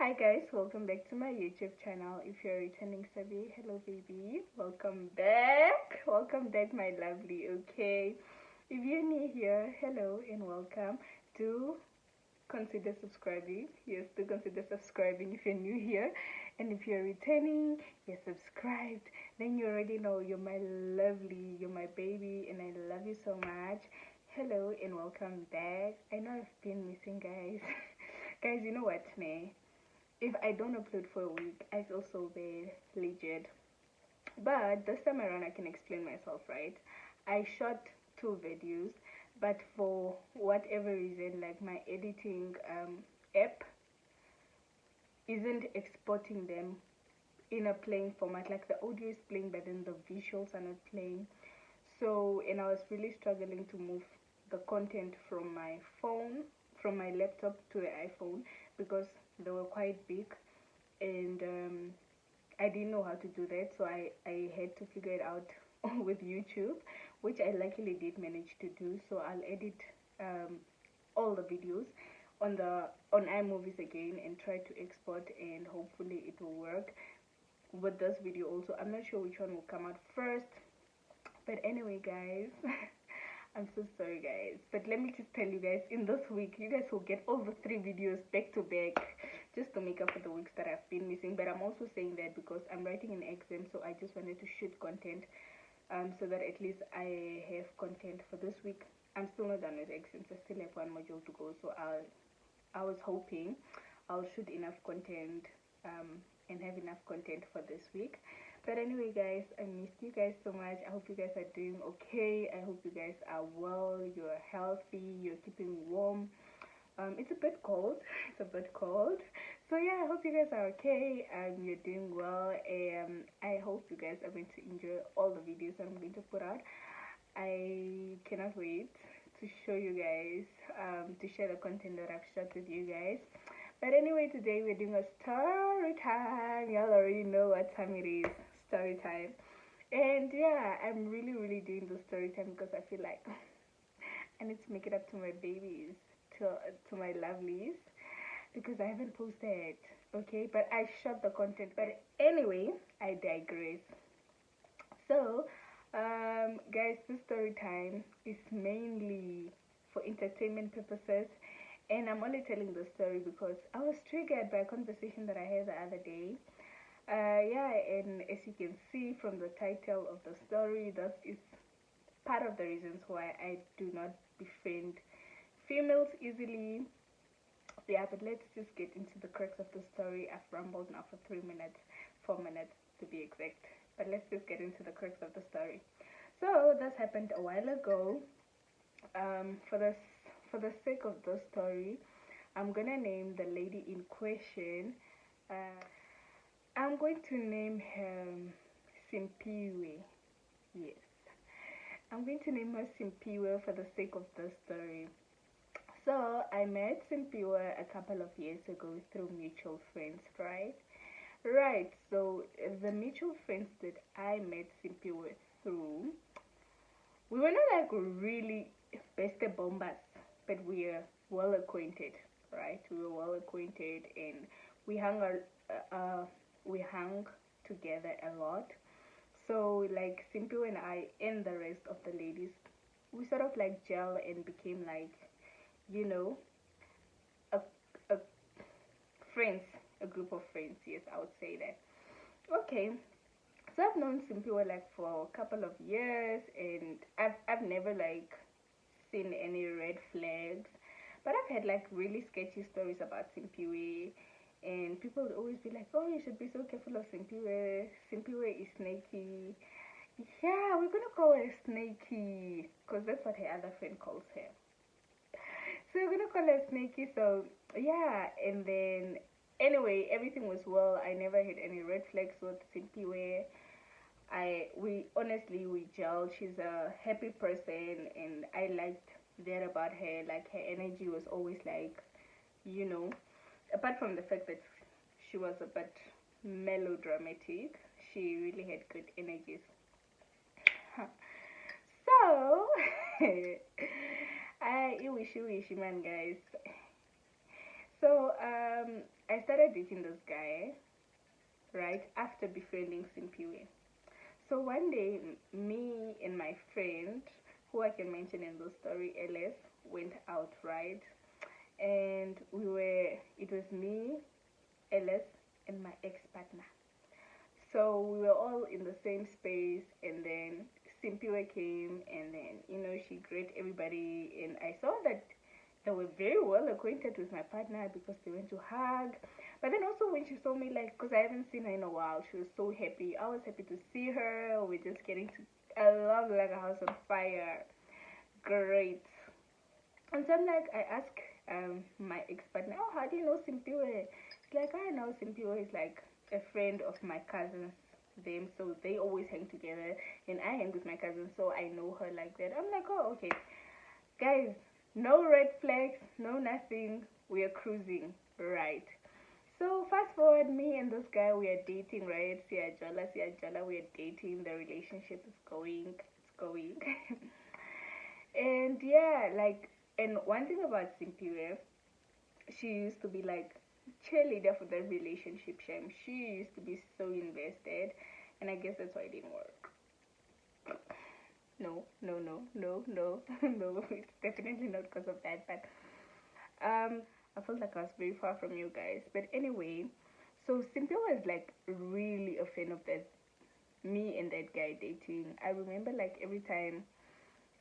Hi guys, welcome back to my YouTube channel. If you're returning Sabi, hello baby, welcome back. Welcome back my lovely, okay? If you're new here, hello and welcome. Do consider subscribing. Yes, do consider subscribing if you're new here. And if you're returning, you're subscribed, then you already know you're my lovely, you're my baby, and I love you so much. Hello and welcome back. I know I've been missing guys. Guys, you know what, ne? If I don't upload for a week, I feel so bad, legit. But this time around, I can explain myself, right? I shot 2 videos, but for whatever reason, like my editing app isn't exporting them in a playing format. Like the audio is playing, but then the visuals are not playing. So, and I was really struggling to move the content from my phone, from my laptop to the iPhone because they were quite big, and I didn't know how to do that, so I had to figure it out with YouTube, which I luckily did manage to do. So I'll edit all the videos on iMovies again and try to export, and hopefully it will work with this video also. I'm not sure which one will come out first, but anyway guys, I'm so sorry guys, but let me just tell you guys, in this week you guys will get over 3 videos back to back just to make up for the weeks that I've been missing. But I'm also saying that because I'm writing an exam, so I just wanted to shoot content so that at least I have content for this week. I'm still not done with exams, I still have 1 module to go, so I was hoping I'll shoot enough content and have enough content for this week. But anyway guys, I missed you guys so much. I hope you guys are doing okay. I hope you guys are well, you're healthy, you're keeping warm. It's a bit cold. It's a bit cold. So yeah, I hope you guys are okay. You're doing well. I hope you guys are going to enjoy all the videos I'm going to put out. I cannot wait to show you guys, to share the content that I've shared with you guys. But anyway, today we're doing a story time. Y'all already know what time it is. Story time. And yeah, I'm really doing the story time because I feel like I need to make it up to my babies, to my lovelies, because I haven't posted. Okay, but I shot the content. But anyway, I digress. So, guys, this story time is mainly for entertainment purposes, and I'm only telling the story because I was triggered by a conversation that I had the other day. Yeah, and as you can see from the title of the story, that is part of the reasons why I do not befriend females easily. Yeah, but let's just get into the crux of the story. I've rambled now for 3 minutes, 4 minutes to be exact. But let's just get into the crux of the story. So this happened a while ago. For the sake of the story, I'm gonna name the lady in question. I'm going to name her Simpiwe. Yes, I'm going to name her Simpiwe for the sake of the story. So I met Simpiwe a couple of years ago through mutual friends, right? Right. So the mutual friends that I met Simpiwe through, we were not like really best bombas, but we are well acquainted, right? We were well acquainted, and we we hung together a lot. So like Simpiwe and I and the rest of the ladies, we sort of like gel and became like, you know, a, a friends, a group of friends. Yes, I would say that. Okay, so I've known Simpiwe like for a couple of years, and I've never like seen any red flags, but I've had like really sketchy stories about Simpiwe, and people would always be like, "Oh, you should be so careful of Simpiwe. Simpiwe is snaky." Yeah, we're gonna call her snaky because that's what her other friend calls her. So we're gonna call her snaky. So yeah, and then anyway, everything was well. I never had any red flags with Simpiwe. We honestly we gelled. She's a happy person, and I liked that about her. Like her energy was always like, you know, apart from the fact that she was a bit melodramatic, she really had good energies. So, I wish man, guys. So I started started dating this guy right after befriending Simpiwe. So one day, me and my friend, who I can mention in the story, LS, went out, right? And it was me, LS, and my ex-partner. So we were all in the same space, and then Simpiwe came, and then, she greeted everybody, and I saw that they were very well acquainted with my partner because they went to hug. But then also when she saw me, like, because I haven't seen her in a while, she was so happy. I was happy to see her. We're just getting along like a house on fire. Great. And so I'm like, I asked my ex-partner, oh, how do you know Simpiwe? It's like, I know Simpiwe is like a friend of my cousins, them, so they always hang together, and I hang with my cousins, so I know her like that. I'm like, oh, okay. Guys, no red flags, no nothing. We are cruising, right? So fast forward, me and this guy, we are dating, right? Siyajala, we are dating. The relationship is going, it's going. And yeah, like, and one thing about Simpiwe, she used to be like cheerleader for the relationship. She used to be so invested, and I guess that's why it didn't work. No, no. It's definitely not because of that. But I felt like I was very far from you guys. But anyway, so Simple was like really a fan of that, me and that guy dating. I remember like every time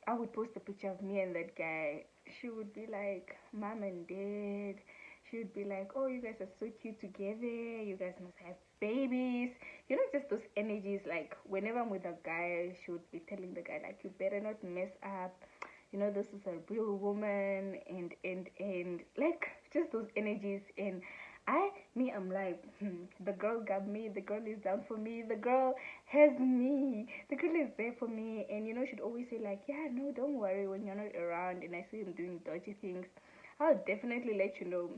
I would post a picture of me and that guy, she would be like, Mom and Dad. She would be like, oh, you guys are so cute together. You guys must have babies. Just those energies. Like, whenever I'm with a guy, she would be telling the guy, like, you better not mess up. This is a real woman. And like, just those energies. And I'm like, the girl got me. The girl is down for me. The girl has me. The girl is there for me. And, she'd always say, like, yeah, no, don't worry when you're not around. And I see him doing dodgy things, I'll definitely let you know.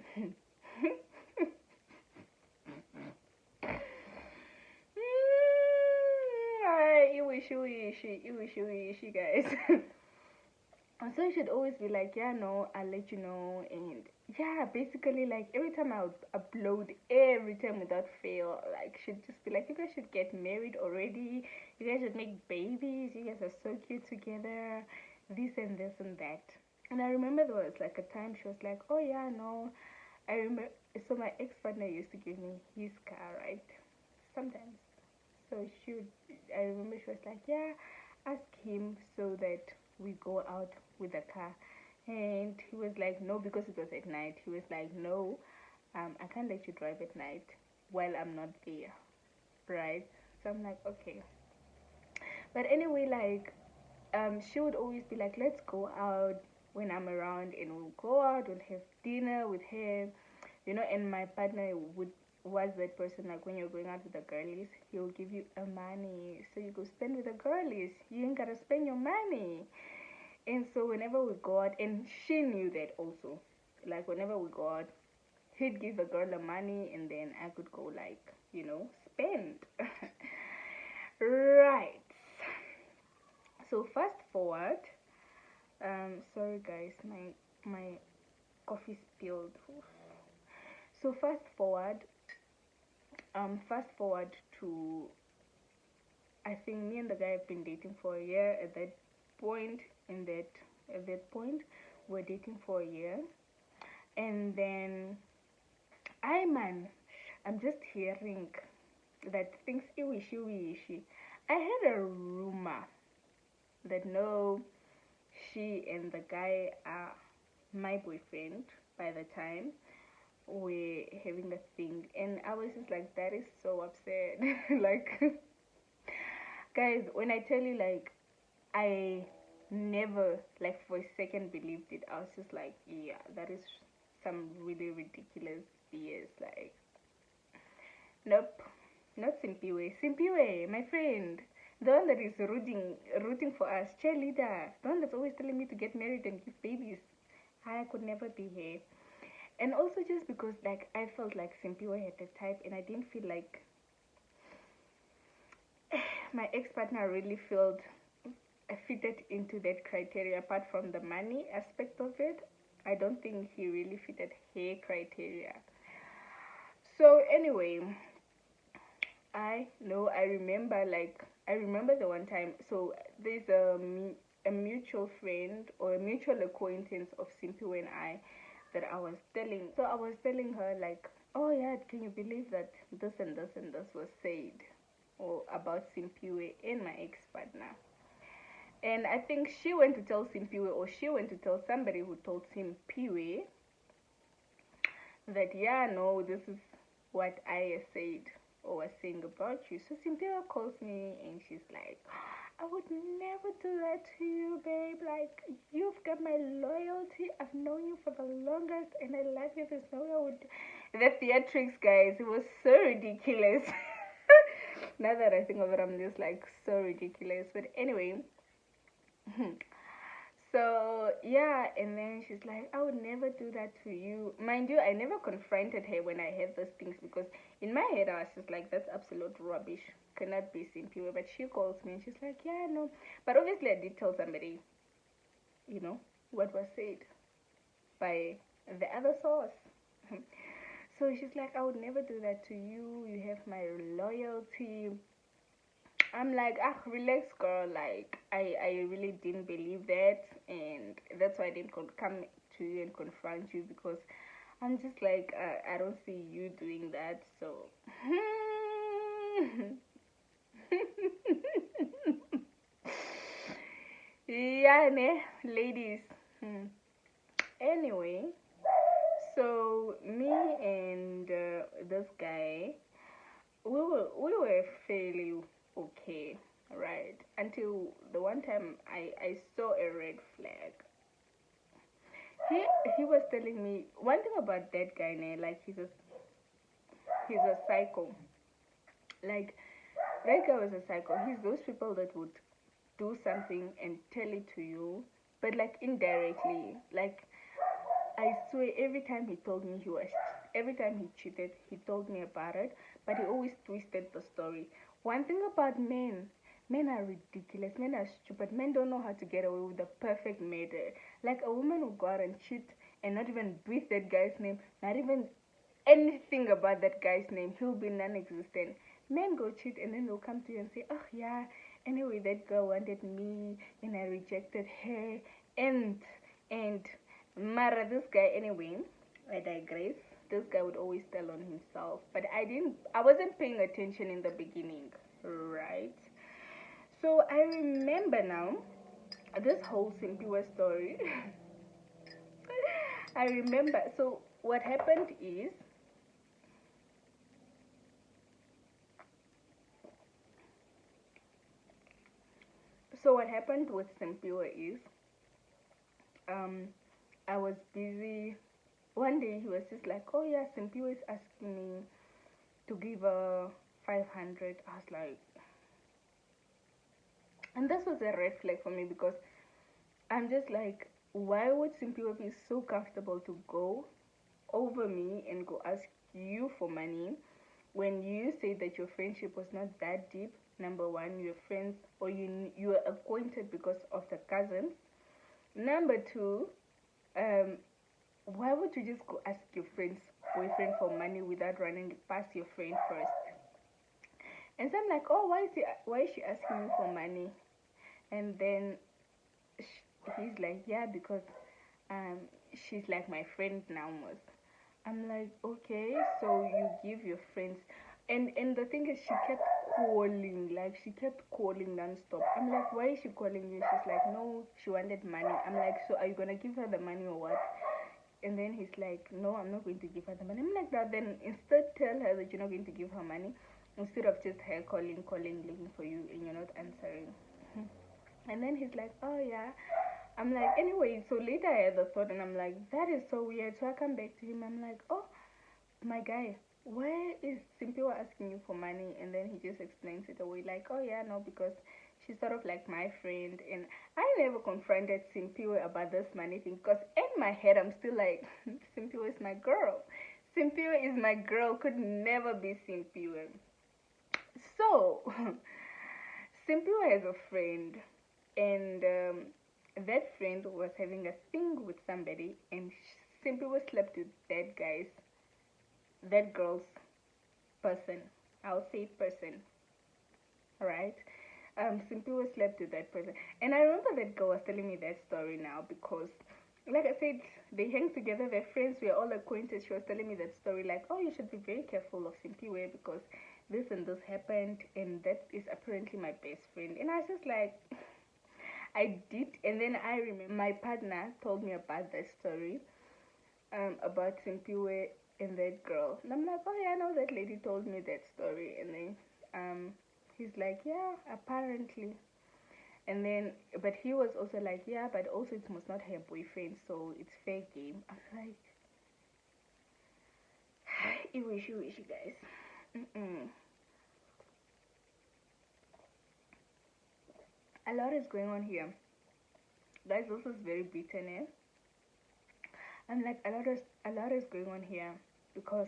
You guys. And so she'd always be like, yeah, no, I'll let you know. And yeah, basically, like, every time I would upload, every time without fail, like, she'd just be like, you guys should get married already. You guys should make babies. You guys are so cute together. This and this and that. And I remember there was like a time she was like, oh yeah, no. I remember, so my ex-partner used to give me his car, right? Sometimes. So I remember she was like, yeah, ask him so that we go out with the car. And he was like, no, because it was at night. He was like, no, I can't let you drive at night while I'm not there, right? So I'm like, okay. But anyway, like, she would always be like, let's go out when I'm around, and we'll go out, we'll have dinner with him, and my partner was that person, like, when you're going out with the girlies, he'll give you a money, so you go spend with the girlies, you ain't gotta spend your money. And so whenever we go out, and she knew that also, like, whenever we go out, he'd give the girl the money, and then I could go, like, spend. Right. So fast forward, sorry guys, my coffee spilled. So fast forward to, I think me and the guy have been dating for a year. At that point, we're dating for a year, and then I'm just hearing that things iwishy. I had a rumor that no, she and the guy are my boyfriend by the time we're having a thing, and I was just like, that is so upset. Like, guys, when I tell you, like, I never, like, for a second believed it. I was just like, yeah, that is some really ridiculous BS. Like, nope, not Simpiwe, my friend, the one that is rooting for us, cheerleader, the one that's always telling me to get married and give babies. I could never be here. And also just because, like, I felt like Simpiwe had the type, and I didn't feel like my ex-partner really fitted into that criteria. Apart from the money aspect of it, I don't think he really fitted her criteria. So anyway, I know, I remember the one time. So there's a mutual friend or a mutual acquaintance of Simpiwe and I that I was telling. So I was telling her like, oh yeah, can you believe that this and this and this was said or about Simpiwe and my ex-partner? And I think she went to tell Simpiwe, or she went to tell somebody who told Simpiwe that, yeah, no, this is what I said or was saying about you. So Cynthia calls me and she's like, I would never do that to you, babe. Like, you've got my loyalty. I've known you for the longest and I love you. There's no way I would. The theatrics, guys, it was so ridiculous. Now that I think of it, I'm just like so ridiculous. But anyway, so yeah, and then she's like, I would never do that to you. Mind you, I never confronted her when I heard those things, because in my head I was just like, that's absolute rubbish. Cannot be Simpiwe. But she calls me and she's like, yeah, no. But obviously I did tell somebody, what was said by the other source. So she's like, I would never do that to you. You have my loyalty. I'm like, relax, girl. Like, I really didn't believe that, and that's why I didn't come to you and confront you, because I'm just like, I don't see you doing that. So, yeah, ne, ladies. Anyway, so me and this guy, we were fairly okay, right? Until the one time I saw a red flag. He was telling me one thing about that guy, like he's a psycho. Like, that guy was a psycho. He's those people that would do something and tell it to you, but like indirectly. Like, I swear, every time he cheated, he told me about it, but he always twisted the story. One thing about men are ridiculous, men are stupid, men don't know how to get away with the perfect murder. Like, a woman will go out and cheat and not even breathe that guy's name, not even anything about that guy's name, he'll be non-existent. Men go cheat and then they'll come to you and say, oh yeah, anyway, that girl wanted me and I rejected her, and Mara, this guy, anyway, I digress. This guy would always tell on himself, but I wasn't paying attention in the beginning, right? So I remember now this whole Simpiwe story. I remember. So what happened is, with Simpiwe is, I was busy. One day he was just like, oh yeah, Simpiwe is asking me to give her 500. I was like, and this was a red flag for me, because I'm just like, why would Simpiwe be so comfortable to go over me and go ask you for money when you say that your friendship was not that deep? Number one, you're friends, or you are acquainted because of the cousins. Number two, why would you just go ask your friend's boyfriend for money without running it past your friend first? And so I'm like, oh, why is she asking me for money? And then he's like, yeah, because she's like my friend now. I'm like, okay, so you give your friends, and the thing is, she kept calling non-stop. I'm like, why is she calling you? She's like, no, she wanted money. I'm like, so are you gonna give her the money or what? And then he's like, no, I'm not going to give her the money. I'm like, that, then instead tell her that you're not going to give her money, instead of just her calling, looking for you, and you're not answering. And then he's like, oh yeah. I'm like, anyway, so later I had the thought, and I'm like, that is so weird. So I come back to him, I'm like, oh, my guy, why is Simpiwe asking you for money? And then he just explains it away, like, oh yeah, no, because she's sort of like my friend. And I never confronted Simpiwe about this money thing, because in my head I'm still like, Simpiwe is my girl. Simpiwe is my girl, could never be Simpiwe. So Simpiwe has a friend, and that friend was having a thing with somebody, and Simpiwe slept with that girl's person. I'll say person. Alright. Simpiwe slept with that person. And I remember that girl was telling me that story now because, like I said, they hang together, they're friends, we're all acquainted. She was telling me that story like, oh, you should be very careful of Simpiwe because this and this happened, and that is apparently my best friend. And I was just like, I did. And then I remember my partner told me about that story, about Simpiwe and that girl. And I'm like, oh yeah, I know that lady told me that story. And then he's like, yeah, apparently. And then, but he was also like, yeah, but also it was not her boyfriend, so it's fair game. I was like, you wish, you guys. A lot is going on here. Guys, this is very bitter, eh? I'm like, a lot is going on here because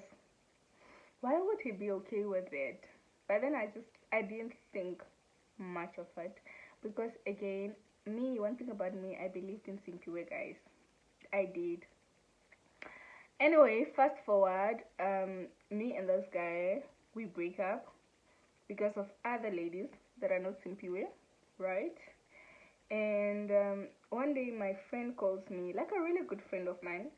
why would he be okay with it? But then I didn't think much of it because again, one thing about me, I believed in Simpiwe, guys. I did. Anyway, fast forward, me and this guy, we break up because of other ladies that are not Simpiwe, right? And one day my friend calls me, like a really good friend of mine,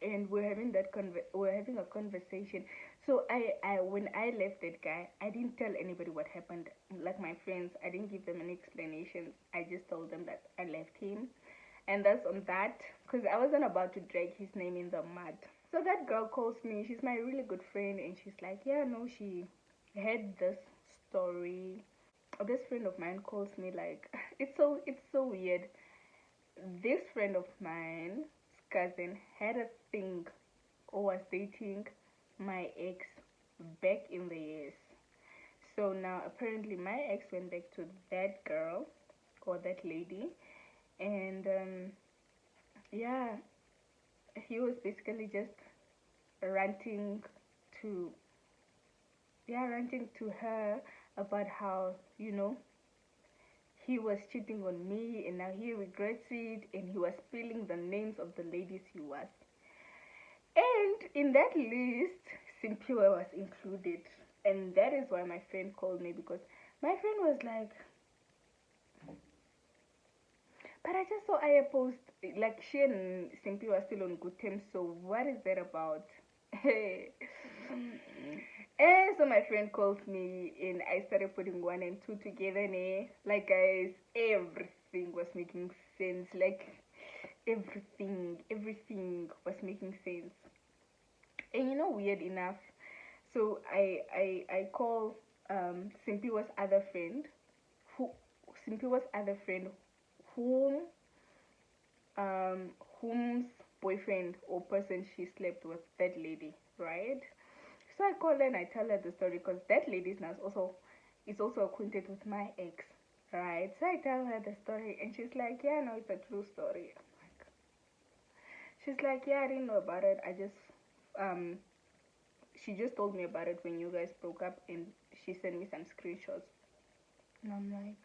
and we're having a conversation. So I when I left that guy, I didn't tell anybody what happened. Like my friends, I didn't give them any explanation. I just told them that I left him, and that's on that, because I wasn't about to drag his name in the mud. So that girl calls me. She's my really good friend, and she's like, yeah, no, she had this story. This friend of mine calls me like, it's so weird. This friend of mine's cousin had a thing or was dating my ex back in the years. So now apparently my ex went back to that girl or that lady, and yeah, he was basically just ranting to ranting to her about how, he was cheating on me and now he regrets it, and he was spilling the names of the ladies he was. And in that list, Simpiwe was included. And that is why my friend called me, because my friend was like, but I just saw Aya post, like she and Simpiwe are still on good terms, so what is that about? And so my friend calls me and I started putting one and two together. Like, guys, everything was making sense. Like, everything was making sense. And weird enough, so I call Simpiwe's other friend, who Simpiwe's other friend, whom um whom's boyfriend or person she slept with, that lady, right? So I call her and I tell her the story, because that lady is also acquainted with my ex, right? So I tell her the story and she's like, yeah, no, it's a true story. She's like, yeah, I didn't know about it. She just told me about it when you guys broke up, and she sent me some screenshots. And I'm like,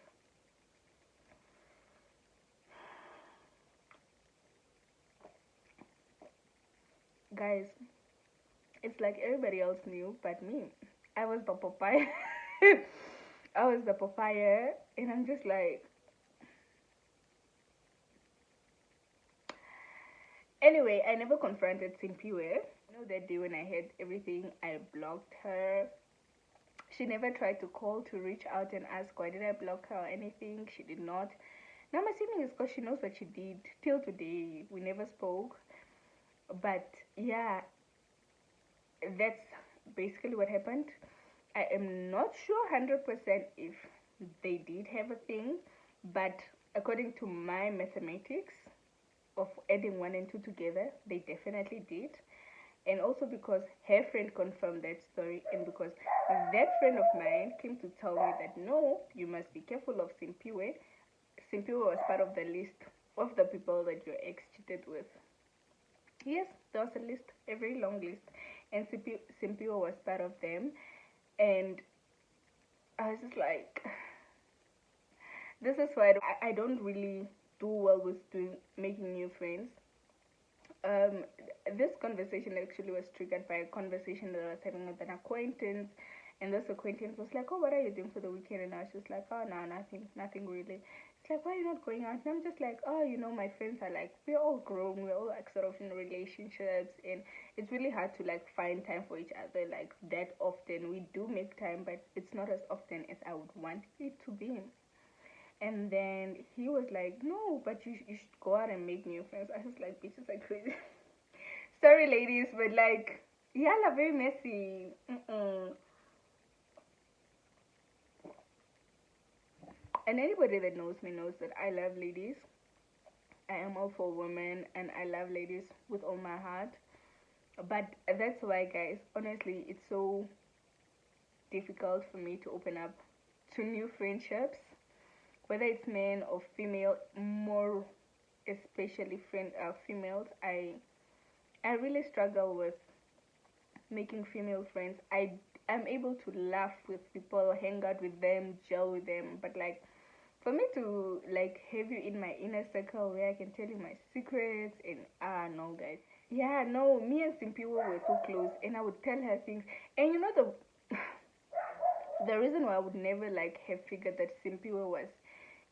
guys, it's like everybody else knew but me. I was the papaya. I was the papaya, and I'm just like, anyway, I never confronted Simpiwe. That day when I had everything, I blocked her. She never tried to call to reach out and ask why did I block her or anything. She did not. Now I'm assuming it's because she knows what she did. Till today, we never spoke. But yeah, that's basically what happened. I am not sure 100% if they did have a thing, but according to my mathematics of adding one and two together, they definitely did. And also because her friend confirmed that story, and because that friend of mine came to tell me that no, you must be careful of Simpiwe. Simpiwe was part of the list of the people that your ex cheated with. Yes, there was a list, a very long list, and Simpiwe was part of them. And I was just like, this is why I don't really do well with making new friends. um, this conversation actually was triggered by a conversation that I was having with an acquaintance, and this acquaintance was like, "Oh, what are you doing for the weekend?" And I was just like, "Oh, no, nothing really." It's like, "Why are you not going out?" And I'm just like, "Oh, my friends are like, we're all grown, we're all like sort of in relationships, and it's really hard to like find time for each other like that often. We do make time, but it's not as often as I would want it to be." And then he was like, "No, but you should go out and make new friends." I was like, "Bitches are crazy." Sorry, ladies, but like, y'all are very messy. And anybody that knows me knows that I love ladies. I am all for women, and I love ladies with all my heart. But that's why, guys, honestly, it's so difficult for me to open up to new friendships, whether it's men or female, more especially females. I really struggle with making female friends. I'm able to laugh with people, hang out with them, gel with them, but like for me to like have you in my inner circle where I can tell you my secrets and no, guys. Yeah, no, me and Simpiwo were so close, and I would tell her things. And the reason why I would never like have figured that Simpiwo was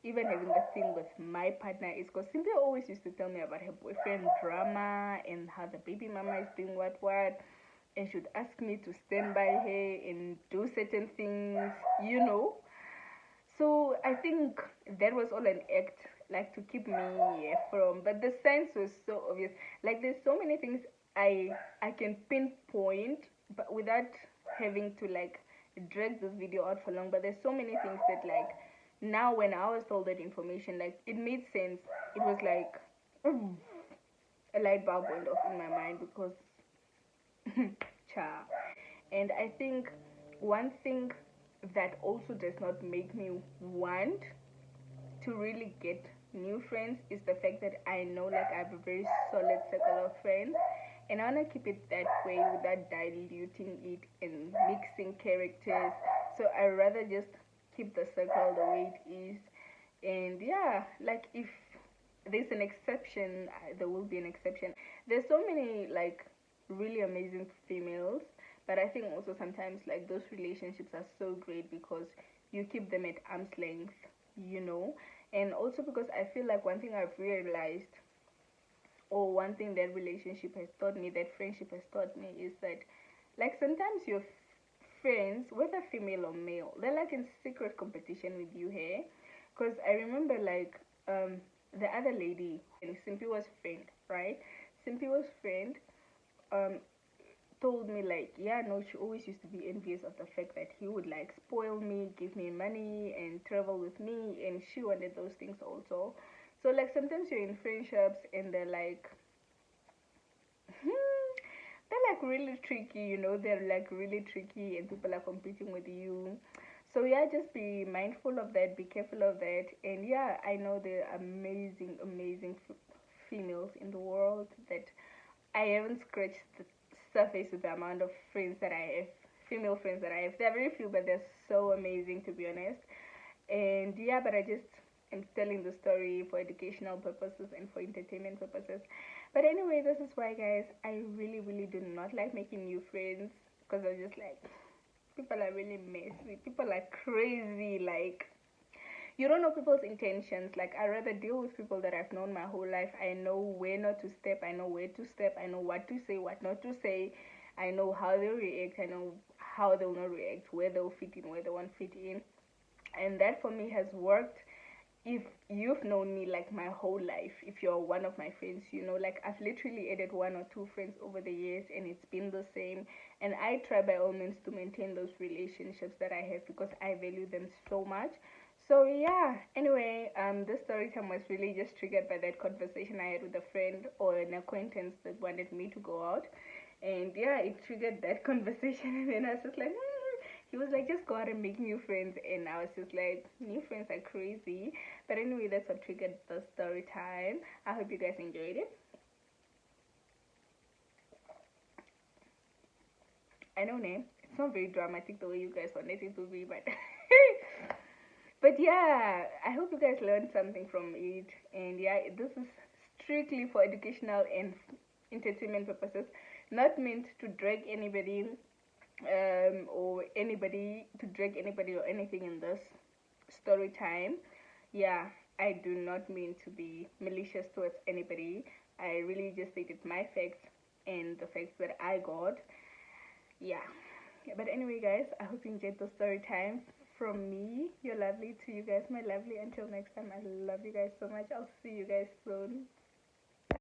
even having the thing with my partner is because Cynthia always used to tell me about her boyfriend drama and how the baby mama is doing what, and she'd ask me to stand by her and do certain things. So I think that was all an act, like to keep me from. But the signs was so obvious. Like there's so many things I can pinpoint, but without having to like drag this video out for long. But there's so many things that like now when I was told that information, like it made sense. It was like a light bulb went off in my mind because cha. And I think one thing that also does not make me want to really get new friends is the fact that I know like I have a very solid circle of friends, and I want to keep it that way without diluting it and mixing characters. So I rather just keep the circle the way it is. And yeah, like if there's an exception, there will be an exception. There's so many like really amazing females, but I think also sometimes like those relationships are so great because you keep them at arm's length, you know. And also because I feel like one thing I've realized, or one thing that relationship has taught me, that friendship has taught me, is that like sometimes your friends, whether female or male, they're like in secret competition with you here. Because I remember like the other lady, and Simpy was friend, right? Simpy was friend um told me like, yeah, no, she always used to be envious of the fact that he would like spoil me, give me money and travel with me, and she wanted those things also. So like sometimes you're in friendships and they're like they're like really tricky. They're like really tricky and people are competing with you. So yeah, just be mindful of that, be careful of that. And yeah, I know there are amazing females in the world that I haven't scratched the surface with the amount of friends that I have, female friends that I have. They're very few, but they're so amazing, to be honest. And yeah, but I just am telling the story for educational purposes and for entertainment purposes. But anyway, this is why, guys, I really do not like making new friends because I just like, people are really messy. People are crazy. Like, you don't know people's intentions. Like, I rather deal with people that I've known my whole life. I know where not to step. I know where to step. I know what to say, what not to say. I know how they'll react. I know how they'll not react, where they'll fit in, where they won't fit in. And that for me has worked. If you've known me like my whole life, if you're one of my friends, like I've literally added one or two friends over the years and it's been the same. And I try by all means to maintain those relationships that I have because I value them so much. So yeah, anyway, this story time was really just triggered by that conversation I had with a friend or an acquaintance that wanted me to go out. And yeah, it triggered that conversation and then I was just like, he was like, just go out and make new friends. And I was just like, new friends are crazy. But anyway, that's what triggered the story time. I hope you guys enjoyed it. I know, name. It's not very dramatic the way you guys wanted it to be, but but yeah, I hope you guys learned something from it. And yeah, this is strictly for educational and entertainment purposes, not meant to drag anybody, or anybody to drag anybody or anything in this story time. Yeah, I do not mean to be malicious towards anybody. I really just stated my facts and the facts that I got. Yeah. But anyway, guys, I hope you enjoyed the story time from me. You're lovely, to you guys, my lovely. Until next time, I love you guys so much. I'll see you guys soon.